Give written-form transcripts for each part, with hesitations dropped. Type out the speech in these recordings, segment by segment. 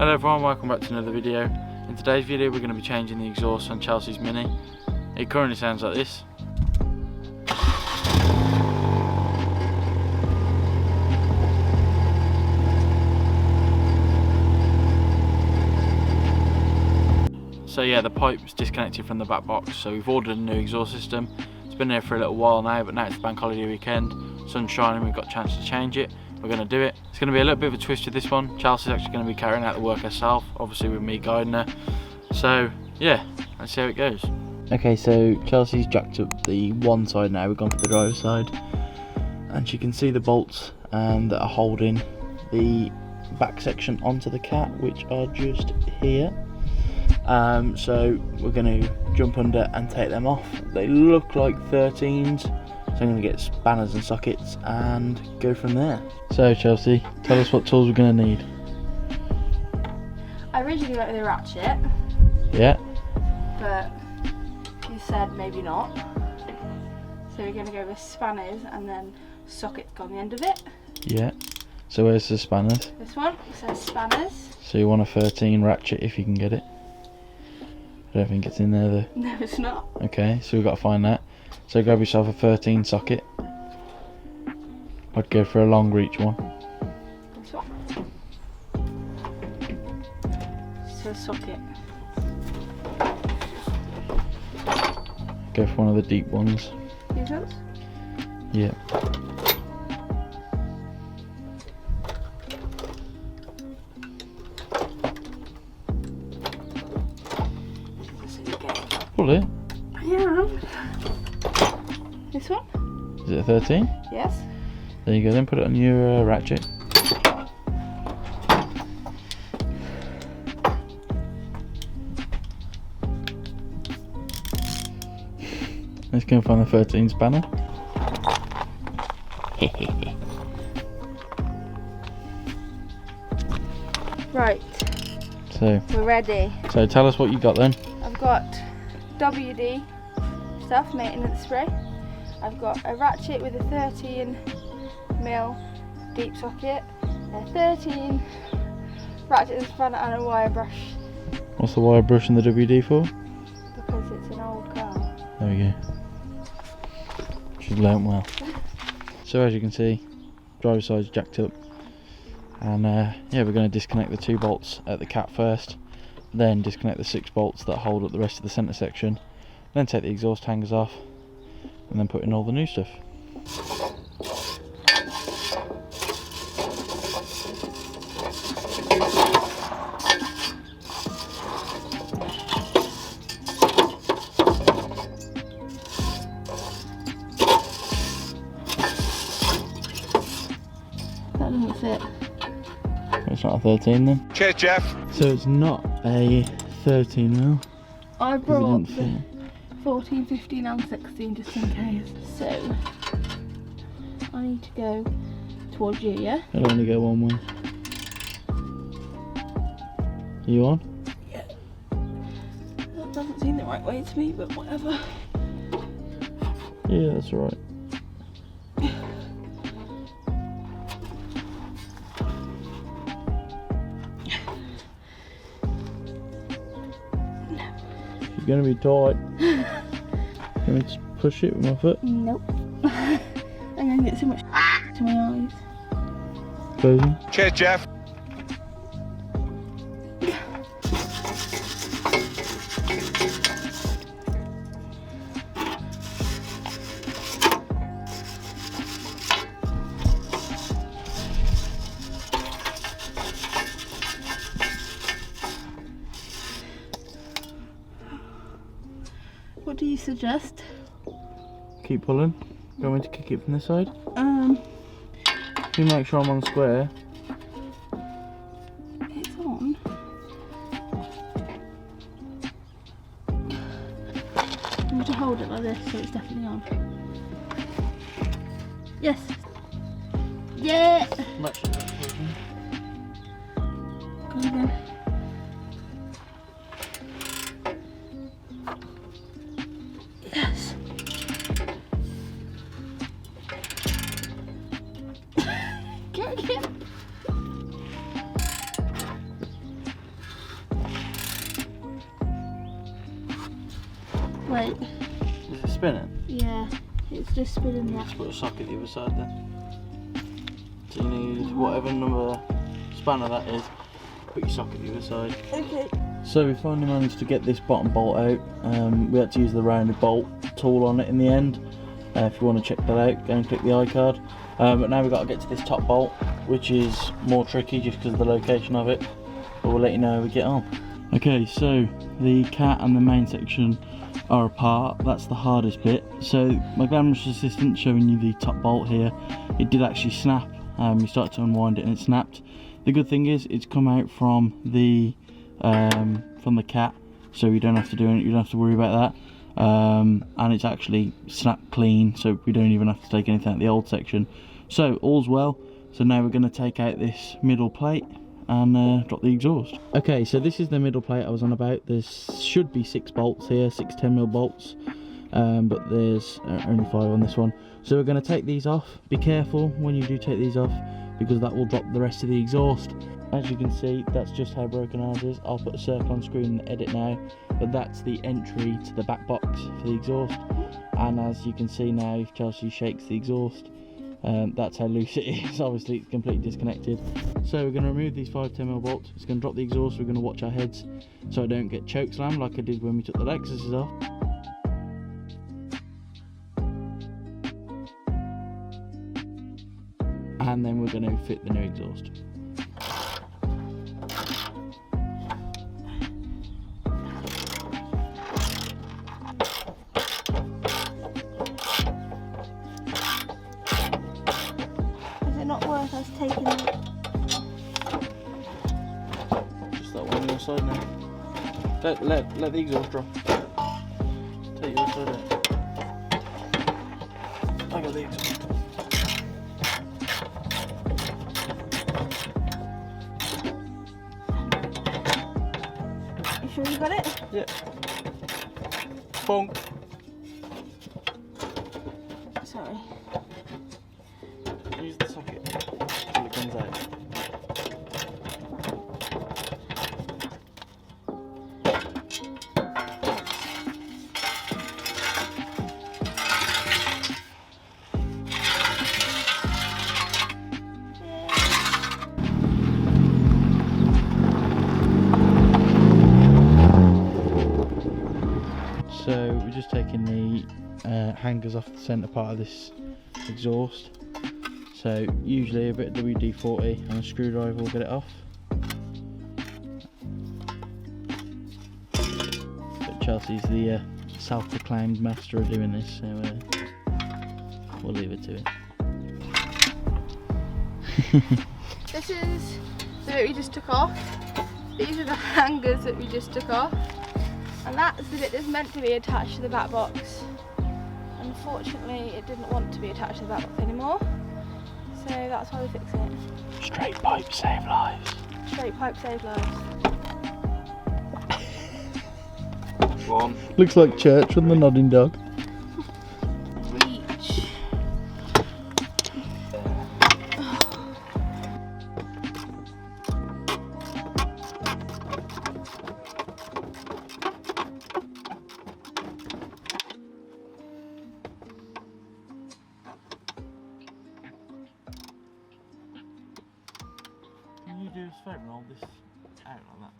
Hello everyone, welcome back to another video. In today's video we're going to be changing the exhaust on Chelsea's Mini. It currently sounds like this. So yeah, the pipe's disconnected from the back box, so we've ordered a new exhaust system. It's been there for a little while now, but now it's bank holiday weekend, sun's shining, we've got a chance to change it. We're going to do it. It's going to be a little bit of a twist with this one. Chelsea's actually going to be carrying out the work herself, obviously with me guiding her. So yeah, let's see how it goes. Okay, so Chelsea's jacked up the one side now, we've gone for the driver's side. And she can see the bolts that are holding the back section onto the cat, which are just here. So we're going to jump under and take them off. They look like 13s, so I'm going to get spanners and sockets and go from there. So Chelsea, tell us what tools we're going to need. I originally went with a ratchet. Yeah. But you said maybe not. So we're going to go with spanners and then sockets on the end of it. Yeah. So where's the spanners? This one says spanners. So you want a 13 ratchet if you can get it. I don't think it's in there though. No, it's not. Okay, so we've got to find that. So grab yourself a 13 socket. I'd go for a long reach one. This one. So socket. Go for one of the deep ones. These ones? Yeah. Pull it. Yeah. This one? Is it a 13? Yes. There you go, then put it on your ratchet. Let's go and find the 13 spanner. Right. So we're ready. So tell us what you got then. I've got WD stuff, maintenance spray. I've got a ratchet with a 13mm deep socket, a 13 ratchet and spanner and a wire brush. What's the wire brush and the WD for? Because it's an old car. There we go. She's learnt well. So as you can see, driver's side's jacked up. And yeah, we're going to disconnect the 2 bolts at the cat first. Then disconnect the 6 bolts that hold up the rest of the centre section. Then take the exhaust hangers off. And then put in all the new stuff. That doesn't fit. It's not a 13 then. Cheers, Jeff. So it's not a 13mm. I brought the 14, 15 and 16 just in case. So I need to go towards you, yeah? It'll only go one way. Are you on? Yeah. That doesn't seem the right way to me, but whatever. Yeah, that's alright. It's gonna be tight. Can we just push it with my foot? Nope. I'm gonna get so much to my eyes. Closing. Cheers, Jeff. What do you suggest? Keep pulling. Do you want me to kick it from this side? If you make sure I'm on square. It's on. I'm going to hold it like this so it's definitely on. Yes. Yeah. Much. Go again. Yes. Go again. Wait. Is it spinning? Yeah, it's just spinning now. Just put a socket the other side then. So you need whatever number spanner that is, put your socket the other side. Okay. So we finally managed to get this bottom bolt out. We had to use the rounded bolt tool on it in the end. If you want to check that out, go and click the iCard. But now we've got to get to this top bolt, which is more tricky just because of the location of it. But we'll let you know how we get on. Okay, so the cat and the main section are apart. That's the hardest bit. So my glamorous assistant showing you the top bolt here. It did actually snap. You start to unwind it and it snapped. The good thing is it's come out from the cat, so you don't have to do it. You don't have to worry about that. And it's actually snapped clean, so we don't even have to take anything out of the old section. So all's well. So now we're going to take out this middle plate and drop the exhaust. Okay, so this is the middle plate I was on about. There should be 6 bolts here, 6 10mm bolts, but there's only 5 on this one. So we're going to take these off. Be careful when you do take these off, because that will drop the rest of the exhaust. As you can see, that's just how broken ours is. I'll put a circle on screen and edit now, but that's the entry to the back box for the exhaust. And as you can see now, if Chelsea shakes the exhaust, that's how loose it is. Obviously it's completely disconnected. So we're going to remove these 5 10mm bolts. It's going to drop the exhaust. We're going to watch our heads so I don't get choke slammed like I did when we took the Lexuses off. And then we're going to fit the new exhaust. Is it not worth us taking it? Just that one on your side now. Let the exhaust drop. Take your side out. I got the exhaust. You sure you got it? Yeah. Bonk. Sorry. Use the socket till it comes out. So we're just taking the hangers off the centre part of this exhaust. So usually a bit of WD-40 and a screwdriver will get it off. But Chelsea's the self-proclaimed master of doing this, so we'll leave it to it. This is the bit we just took off. These are the hangers that we just took off. And that's the bit that's meant to be attached to the back box. Unfortunately, it didn't want to be attached to the back box anymore. So that's why we're fixing it. Straight pipe save lives. Straight pipe save lives. One. Looks like church from the nodding dog. Reach. Can you do us a favour and hold this out like that?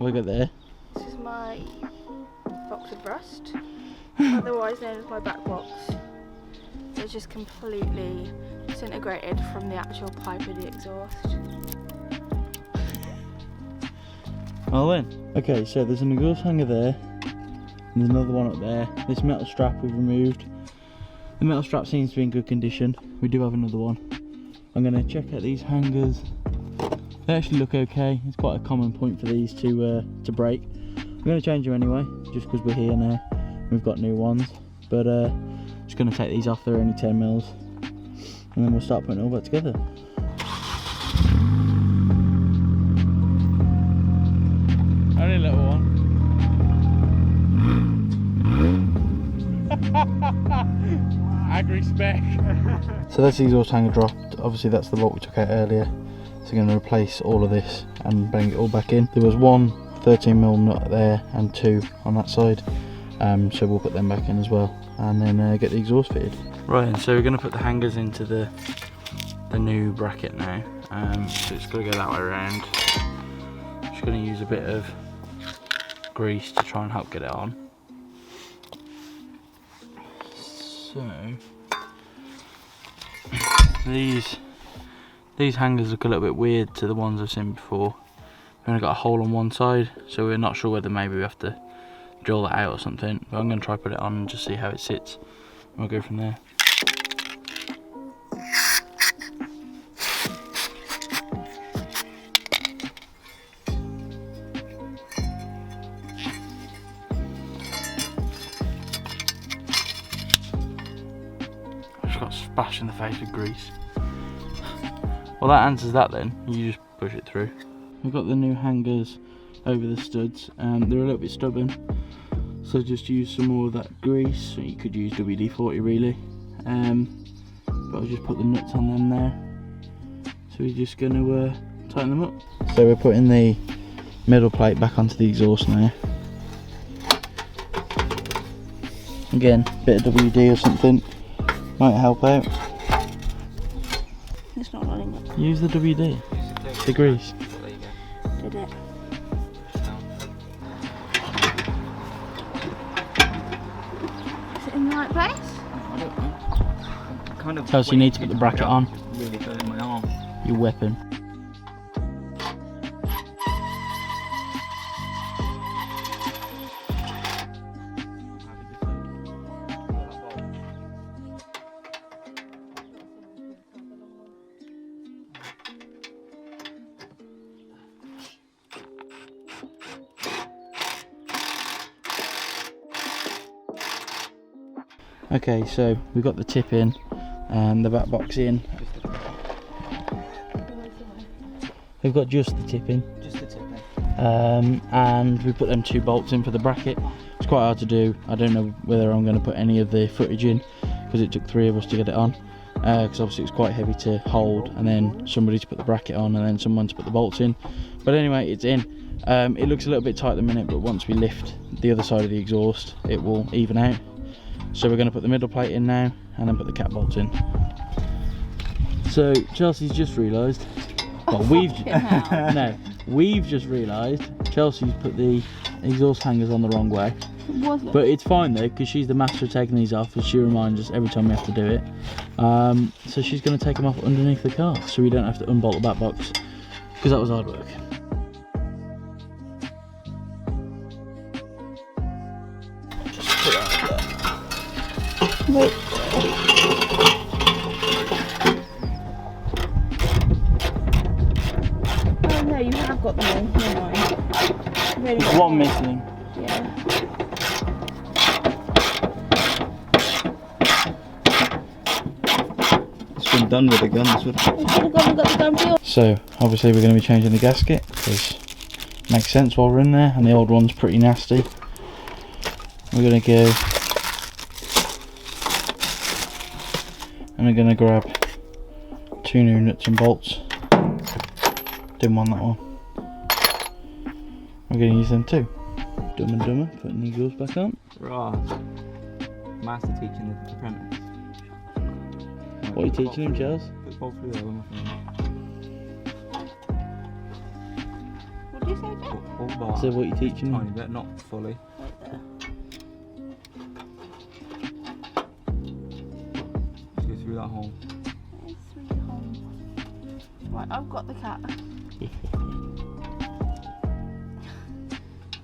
What we got there? This is my box of rust, otherwise known as my back box. It's just completely disintegrated from the actual pipe of the exhaust. Oh then. Okay, so there's an exhaust hanger there. And there's another one up there. This metal strap we've removed. The metal strap seems to be in good condition. We do have another one. I'm going to check out these hangers. They actually look okay. It's quite a common point for these to break. I'm going to change them anyway, just because we're here now. We've got new ones. But just going to take these off. They're only 10 mils. And then we'll start putting it all back together. Only a little one. Agri spec. So that's the exhaust hanger dropped. Obviously that's the bolt we took out earlier. So we're going to replace all of this and bring it all back in. There was one 13mm nut there and two on that side. So we'll put them back in as well and then get the exhaust fitted. Right, and so we're going to put the hangers into the new bracket now. So it's going to go that way around. Just going to use a bit of grease to try and help get it on. So these hangers look a little bit weird to the ones I've seen before. We've only got a hole on one side, so we're not sure whether maybe we have to drill that out or something. But I'm going to try put it on and just see how it sits. And we'll go from there. Got splashed in the face with grease. Well, that answers that then. You just push it through. We've got the new hangers over the studs. They're a little bit stubborn, so just use some more of that grease. You could use WD-40 really, but I'll just put the nuts on them there. So we're just going to tighten them up. So we're putting the middle plate back onto the exhaust now. Again, bit of WD or something might help out. It's not running yet. Use the WD, the grease. Did it? Is it in the right place? I don't know. Kind of Chelsea, you need to put the bracket on. Really hurting my arm. Your weapon. Okay, so we've got the tip in and the back box in. We've got just the tip in. Just the tip and we put them two bolts in for the bracket. It's quite hard to do. I don't know whether I'm going to put any of the footage in because it took 3 of us to get it on. Because obviously it's quite heavy to hold, and then somebody to put the bracket on, and then someone to put the bolts in. But anyway, it's in. It looks a little bit tight at the minute, but once we lift the other side of the exhaust, it will even out. So we're going to put the middle plate in now and then put the cap bolts in. So Chelsea's just realised, well, we've just realised Chelsea's put the exhaust hangers on the wrong way. Was it? But it's fine though, because she's the master of taking these off, as she reminds us every time we have to do it. So she's going to take them off underneath the car, so we don't have to unbolt the back box, because that was hard work. Wait. Oh no, you have got them all. Never mind. Really There's one missing. Yeah. It's been done with the guns. We should have gone and got the gun for you. So obviously we're going to be changing the gasket, because it makes sense while we're in there, and the old one's pretty nasty. We're going to go and we're going to grab 2 new nuts and bolts. Didn't want that one. We're going to use them too. Dumb and Dumber, putting the exhaust back on. Right. Master teaching the apprentice. What are you teaching him, Charles? Put both through there. What do you say, Jack? All bar. So what are you teaching Tiny them? bit, not fully. Right there. Just go through that hole. It's sweet home. Right, I've got the cat.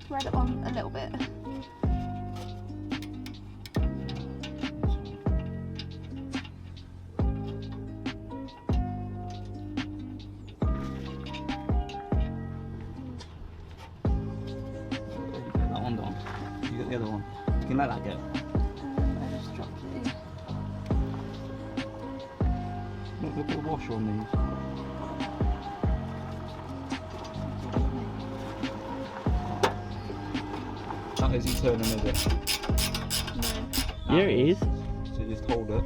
Spread it on a little bit. That one down. You got the other one. You can let that go. I just dropped it in. Look, put a washer on these. That isn't turning, is it? No. Yeah, it is. So just hold it.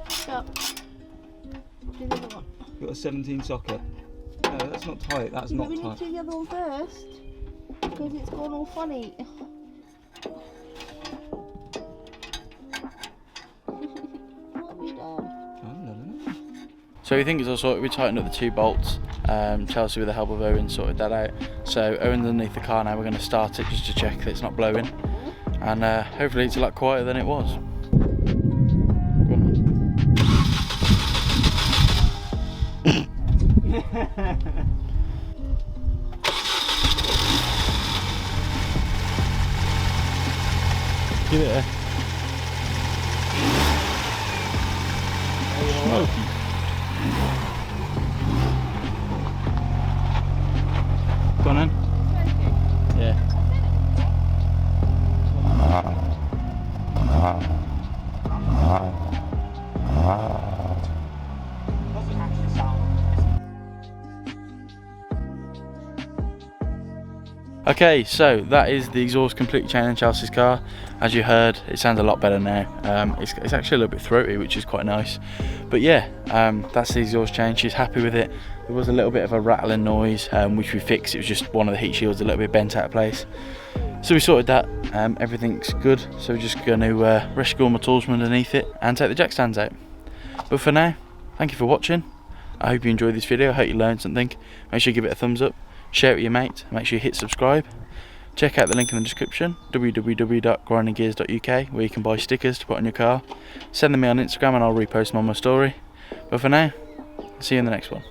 Stop. Do the other one. You've got a 17 socket. No, that's not tight. That's Yeah, not but we need tight. to do the other one first. Because it's gone all funny. What have you done? I don't know. So we think it's all sorted. We tightened up the 2 bolts. Chelsea, with the help of Owen, sorted that out. So Owen's underneath the car now. We're going to start it just to check that it's not blowing, and hopefully it's a lot quieter than it was. Give it a smoky. Go on then. Yeah. Okay, so that is the exhaust completely changed in Chelsea's car. As you heard, it sounds a lot better now. It's actually a little bit throaty, which is quite nice. But yeah, that's the exhaust change. She's happy with it. There was a little bit of a rattling noise, which we fixed. It was just one of the heat shields a little bit bent out of place. So we sorted that. Everything's good. So we're just going to rescue all my tools from underneath it and take the jack stands out. But for now, thank you for watching. I hope you enjoyed this video. I hope you learned something. Make sure you give it a thumbs up. Share it with your mate, make sure you hit subscribe. Check out the link in the description, www.grindinggears.uk, where you can buy stickers to put on your car. Send them me on Instagram and I'll repost them on my story. But for now, see you in the next one.